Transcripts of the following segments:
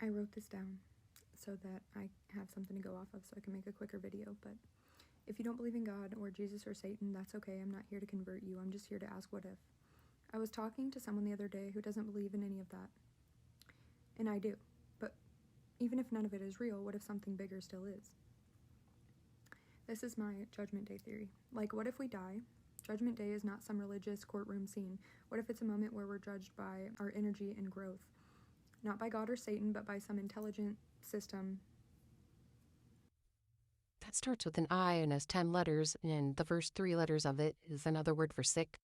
I wrote this down so that I have something to go off of so I can make a quicker video, but if you don't believe in God or Jesus or Satan, that's okay. I'm not here to convert you. I'm just here to ask what if. I was talking to someone the other day who doesn't believe in any of that. And I do. But even if none of it is real, what if something bigger still is? This is my Judgment Day theory. Like, what if we die? Judgment Day is not some religious courtroom scene. What if it's a moment where we're judged by our energy and growth? Not by God or Satan, but by some intelligent system. That starts with an I and has 10 letters, and the first 3 letters of it is another word for sick.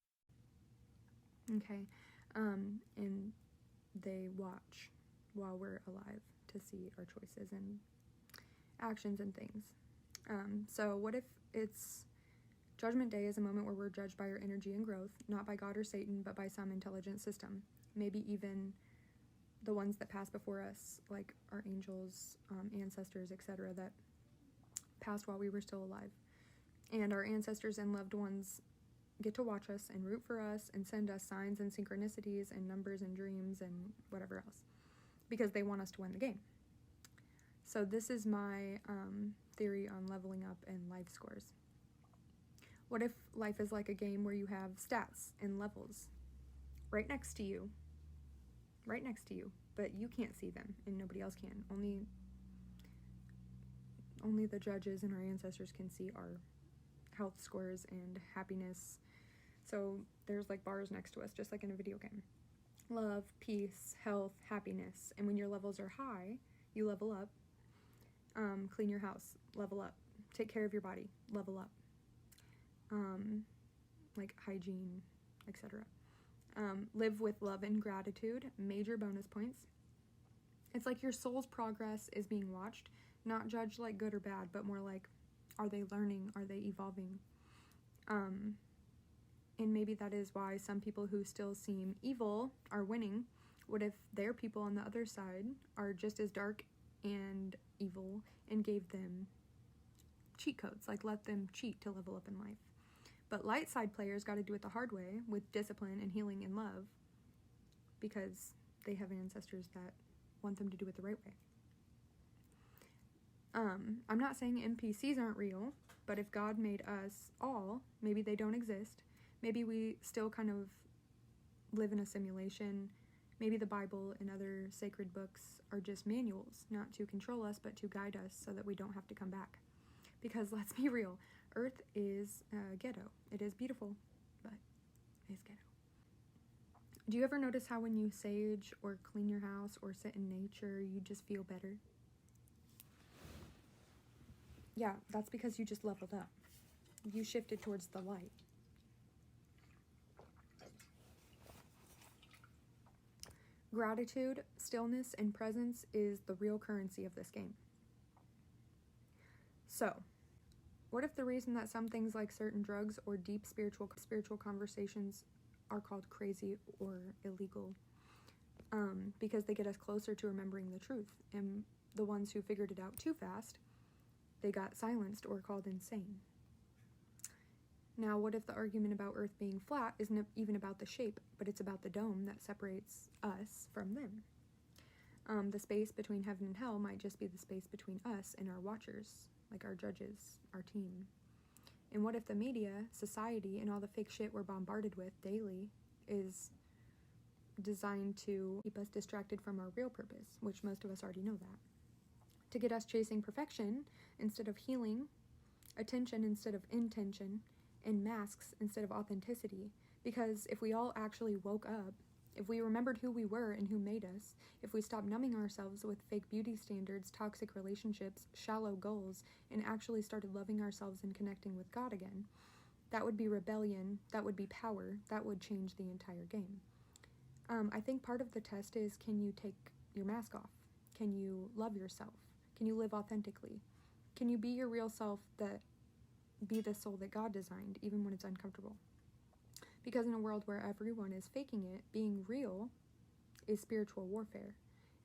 Okay. And they watch while we're alive to see our choices and actions and things. So what if it's Judgment Day is a moment where we're judged by our energy and growth, not by God or Satan, but by some intelligent system. Maybe even the ones that passed before us, like our angels, ancestors, etc., that passed while we were still alive. And our ancestors and loved ones get to watch us and root for us and send us signs and synchronicities and numbers and dreams and whatever else, because they want us to win the game. So this is my theory on leveling up and life scores. What if life is like a game where you have stats and levels right next to you, but you can't see them and nobody else can. Only the judges and our ancestors can see our health scores and happiness. So there's like bars next to us, just like in a video game. Love, peace, health, happiness. And when your levels are high, you level up. Clean your house, level up. Take care of your body, level up. Like hygiene, etc. Live with love and gratitude, major bonus points. It's like your soul's progress is being watched, not judged like good or bad, but more like, are they learning? Are they evolving? And maybe that is why some people who still seem evil are winning. What if their people on the other side are just as dark and evil and gave them cheat codes, like let them cheat to level up in life? But light side players got to do it the hard way with discipline and healing and love, because they have ancestors that want them to do it the right way. I'm not saying NPCs aren't real, but if God made us all, maybe they don't exist. Maybe we still kind of live in a simulation. Maybe the Bible and other sacred books are just manuals, not to control us, but to guide us so that we don't have to come back. Because let's be real, Earth is ghetto. It is beautiful, but it's ghetto. Do you ever notice how when you sage or clean your house or sit in nature, you just feel better? Yeah, that's because you just leveled up. You shifted towards the light. Gratitude, stillness, and presence is the real currency of this game. So, what if the reason that some things like certain drugs or deep spiritual conversations are called crazy or illegal? Because they get us closer to remembering the truth, and the ones who figured it out too fast, they got silenced or called insane. Now, what if the argument about Earth being flat isn't even about the shape, but it's about the dome that separates us from them? The space between heaven and hell might just be the space between us and our watchers, like our judges, our team. And what if the media, society, and all the fake shit we're bombarded with daily is designed to keep us distracted from our real purpose, which most of us already know that. To get us chasing perfection instead of healing, attention instead of intention, and masks instead of authenticity. Because if we all actually woke up, if we remembered who we were and who made us, if we stopped numbing ourselves with fake beauty standards, toxic relationships, shallow goals, and actually started loving ourselves and connecting with God again, that would be rebellion, that would be power, that would change the entire game. I think part of the test is, can you take your mask off? Can you love yourself? Can you live authentically? Can you be your real self, be the soul that God designed, even when it's uncomfortable? Because in a world where everyone is faking it, being real is spiritual warfare,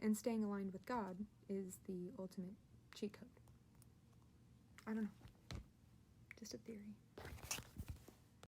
and staying aligned with God is the ultimate cheat code. I don't know. Just a theory.